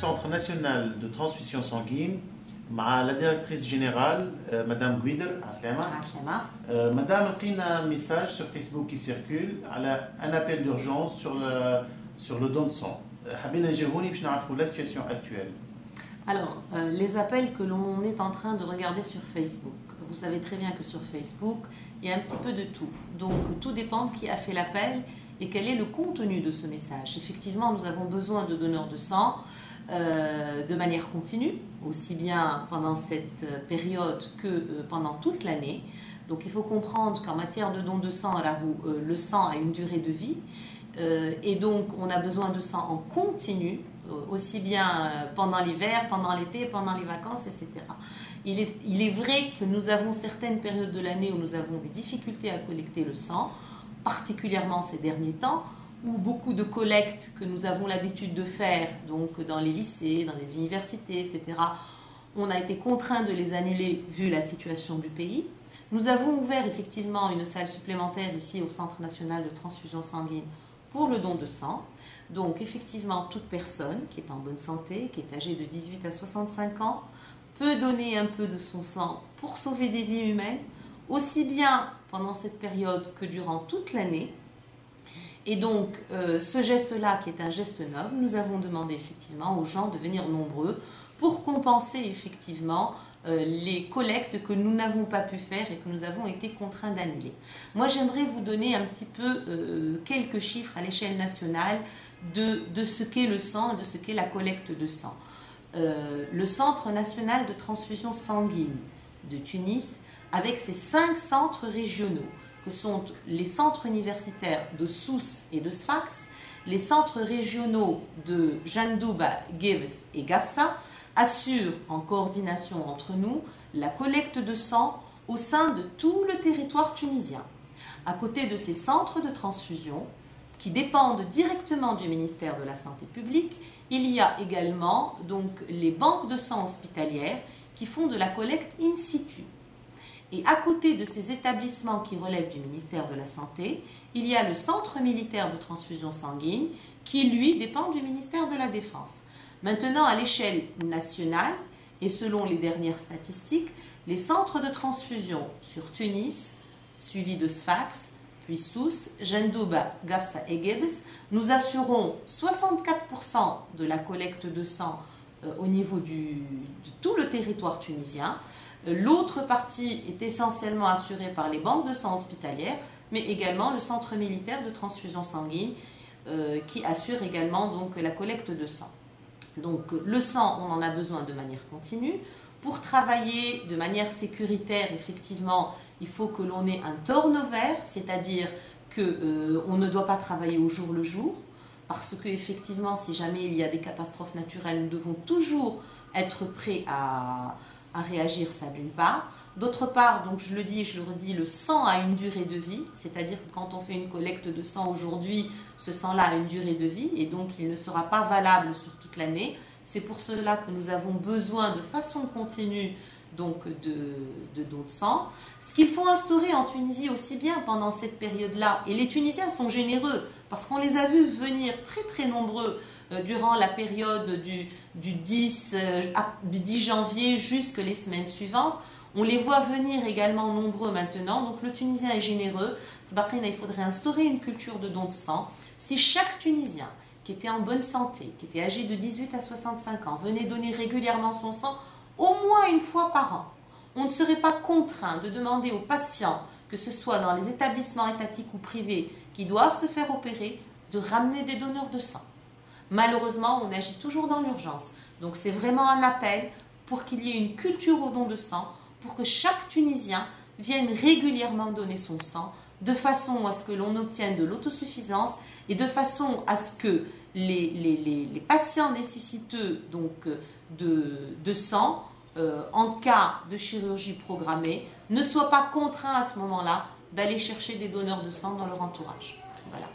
Centre national de transfusion sanguine, la directrice générale, Madame Guider Aslama. Madame, il y a un message sur Facebook qui circule, un appel d'urgence sur le don de sang. La situation actuelle. Alors, les appels que l'on est en train de regarder sur Facebook, vous savez très bien que sur Facebook, il y a un petit peu de tout. Donc, tout dépend qui a fait l'appel et quel est le contenu de ce message. Effectivement, nous avons besoin de donneurs de sang de manière continue, aussi bien pendant cette période que pendant toute l'année. Donc, il faut comprendre qu'en matière de don de sang, le sang a une durée de vie et donc on a besoin de sang en continu, aussi bien pendant l'hiver, pendant l'été, pendant les vacances, etc. Il est vrai que nous avons certaines périodes de l'année où nous avons des difficultés à collecter le sang, particulièrement ces derniers temps, où beaucoup de collectes que nous avons l'habitude de faire, donc dans les lycées, dans les universités, etc., on a été contraint de les annuler vu la situation du pays. Nous avons ouvert effectivement une salle supplémentaire ici au Centre national de transfusion sanguine pour le don de sang. Donc effectivement, toute personne qui est en bonne santé, qui est âgée de 18 à 65 ans, peut donner un peu de son sang pour sauver des vies humaines, aussi bien pendant cette période que durant toute l'année. Et donc, ce geste-là, qui est un geste noble, nous avons demandé effectivement aux gens de venir nombreux pour compenser effectivement les collectes que nous n'avons pas pu faire et que nous avons été contraints d'annuler. Moi, j'aimerais vous donner un petit peu quelques chiffres à l'échelle nationale de ce qu'est le sang et de ce qu'est la collecte de sang. Le Centre national de transfusion sanguine de Tunis, avec ses 5 centres régionaux, que sont les centres universitaires de Sousse et de Sfax, les centres régionaux de Jandouba, Gebes et Garsa, assure en coordination entre nous la collecte de sang au sein de tout le territoire tunisien. À côté de ces centres de transfusion, qui dépendent directement du ministère de la Santé publique, il y a également donc les banques de sang hospitalières qui font de la collecte in situ. Et à côté de ces établissements qui relèvent du ministère de la Santé, il y a le Centre militaire de transfusion sanguine qui, lui, dépend du ministère de la Défense. Maintenant, à l'échelle nationale, et selon les dernières statistiques, les centres de transfusion sur Tunis, suivis de Sfax, puis Sousse, Jandouba, Garsa et Gebes, nous assurons 64% de la collecte de sang au niveau de tout le territoire tunisien. L'autre partie est essentiellement assurée par les banques de sang hospitalières, mais également le centre militaire de transfusion sanguine qui assure également donc la collecte de sang. Donc le sang, on en a besoin de manière continue. Pour travailler de manière sécuritaire, effectivement, il faut que l'on ait un turnover, c'est-à-dire qu'on ne doit pas travailler au jour le jour, parce qu'effectivement, si jamais il y a des catastrophes naturelles, nous devons toujours être prêts à réagir, ça d'une part. D'autre part, donc je le dis et je le redis, le sang a une durée de vie, c'est-à-dire que quand on fait une collecte de sang aujourd'hui, ce sang-là a une durée de vie et donc il ne sera pas valable sur toute l'année. C'est pour cela que nous avons besoin de façon continue donc de dons de sang. Ce qu'il faut instaurer en Tunisie aussi bien pendant cette période-là, et les Tunisiens sont généreux, parce qu'on les a vus venir très très nombreux durant la période du 10 janvier jusque les semaines suivantes. On les voit venir également nombreux maintenant, donc le Tunisien est généreux. Il faudrait instaurer une culture de don de sang. Si chaque Tunisien qui était en bonne santé, qui était âgé de 18 à 65 ans, venait donner régulièrement son sang, au moins une fois par an, on ne serait pas contraint de demander aux patients, que ce soit dans les établissements étatiques ou privés, qui doivent se faire opérer, de ramener des donneurs de sang. Malheureusement, on agit toujours dans l'urgence. Donc c'est vraiment un appel pour qu'il y ait une culture au don de sang, pour que chaque Tunisien vienne régulièrement donner son sang, de façon à ce que l'on obtienne de l'autosuffisance et de façon à ce que les patients nécessiteux donc, de sang, en cas de chirurgie programmée, ne soient pas contraints à ce moment-là d'aller chercher des donneurs de sang dans leur entourage. Voilà.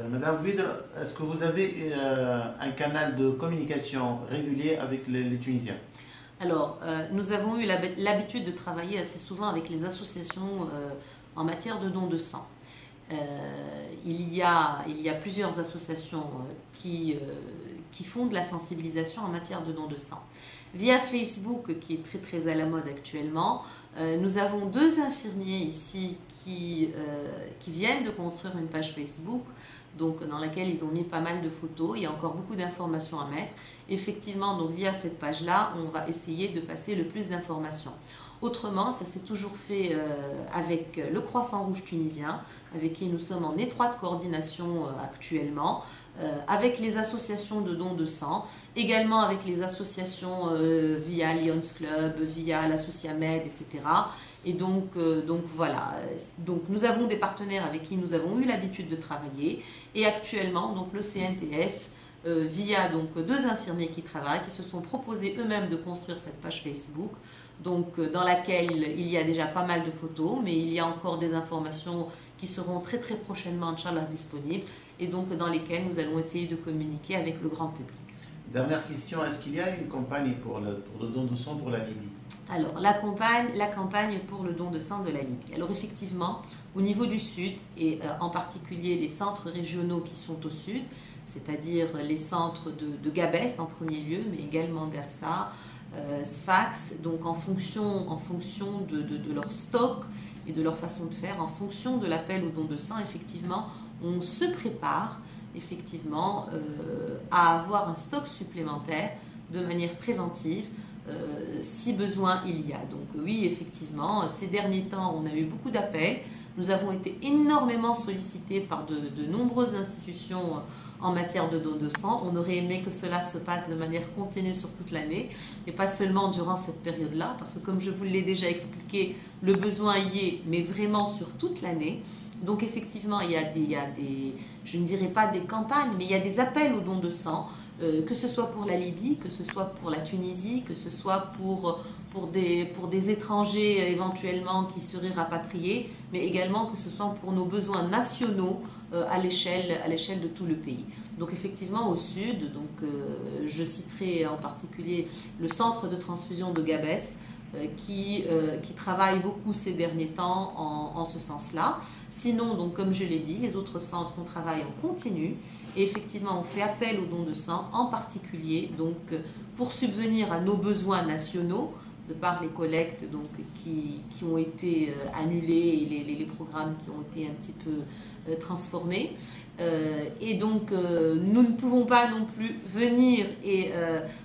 Madame Guider, est-ce que vous avez un canal de communication régulier avec les Tunisiens? Alors, nous avons eu l'habitude de travailler assez souvent avec les associations en matière de don de sang. Il y a plusieurs associations qui qui font de la sensibilisation en matière de don de sang. Via Facebook, qui est très très à la mode actuellement, nous avons 2 infirmiers ici qui viennent de construire une page Facebook, donc dans laquelle ils ont mis pas mal de photos. Il y a encore beaucoup d'informations à mettre. Effectivement, donc via cette page-là, on va essayer de passer le plus d'informations. Autrement, ça s'est toujours fait avec le Croissant Rouge tunisien, avec qui nous sommes en étroite coordination actuellement, avec les associations de dons de sang, également avec les associations via Lions Club, via l'Associamed, etc. Et donc voilà, donc nous avons des partenaires avec qui nous avons eu l'habitude de travailler, et actuellement donc le CNTS, via donc 2 infirmiers qui travaillent, qui se sont proposés eux-mêmes de construire cette page Facebook, donc dans laquelle il y a déjà pas mal de photos, mais il y a encore des informations qui seront très très prochainement, Inch'Allah, disponibles, et donc dans lesquelles nous allons essayer de communiquer avec le grand public. Dernière question, est-ce qu'il y a une campagne pour le don de sang pour la Libye? Alors, la campagne pour le don de sang de la Libye. Alors effectivement, au niveau du sud, et en particulier les centres régionaux qui sont au sud, c'est-à-dire les centres de Gabès en premier lieu, mais également Gafsa, Sfax, donc en fonction de leur stock et de leur façon de faire, en fonction de l'appel au don de sang, effectivement, on se prépare effectivement à avoir un stock supplémentaire de manière préventive, si besoin il y a. Donc oui, effectivement, ces derniers temps, on a eu beaucoup d'appels. Nous avons été énormément sollicités par de nombreuses institutions en matière de don de sang. On aurait aimé que cela se passe de manière continue sur toute l'année et pas seulement durant cette période-là, parce que comme je vous l'ai déjà expliqué, le besoin y est, mais vraiment sur toute l'année. Donc effectivement, il y a des, je ne dirais pas des campagnes, mais il y a des appels au don de sang, que ce soit pour la Libye, que ce soit pour la Tunisie, que ce soit pour des étrangers éventuellement qui seraient rapatriés, mais également que ce soit pour nos besoins nationaux à l'échelle de tout le pays. Donc effectivement au sud, donc, je citerai en particulier le centre de transfusion de Gabès, qui travaille beaucoup ces derniers temps en ce sens-là. Sinon, donc, comme je l'ai dit, les autres centres, on travaille en continu et effectivement, on fait appel aux dons de sang, en particulier donc, pour subvenir à nos besoins nationaux, de par les collectes donc, qui ont été annulées et les programmes qui ont été un petit peu transformés. Et donc, nous ne pouvons pas non plus venir,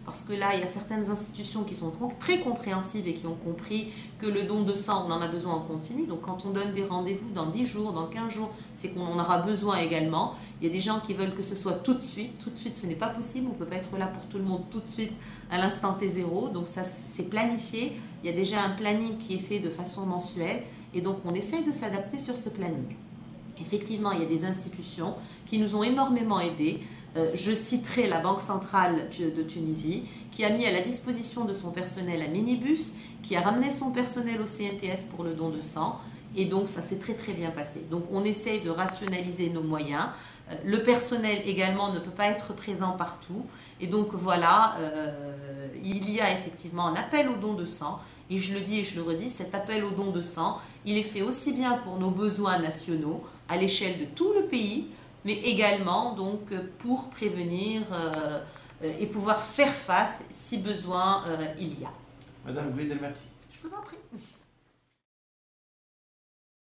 parce que là, il y a certaines institutions qui sont très compréhensives et qui ont compris que le don de sang, on en a besoin en continu. Donc, quand on donne des rendez-vous dans 10 jours, dans 15 jours, c'est qu'on en aura besoin également. Il y a des gens qui veulent que ce soit tout de suite. Tout de suite, ce n'est pas possible. On ne peut pas être là pour tout le monde tout de suite à l'instant T0. Donc, ça, c'est planifié. Il y a déjà un planning qui est fait de façon mensuelle. Et donc, on essaye de s'adapter sur ce planning. Effectivement, il y a des institutions qui nous ont énormément aidés. Je citerai la Banque centrale de Tunisie, qui a mis à la disposition de son personnel un minibus, qui a ramené son personnel au CNTS pour le don de sang. Et donc, ça s'est très très bien passé. Donc, on essaye de rationaliser nos moyens. Le personnel également ne peut pas être présent partout. Et donc, voilà, il y a effectivement un appel au don de sang. Et je le dis et je le redis, cet appel au don de sang, il est fait aussi bien pour nos besoins nationaux, à l'échelle de tout le pays, mais également donc, pour prévenir et pouvoir faire face si besoin il y a. Madame Gouider, merci. Je vous en prie.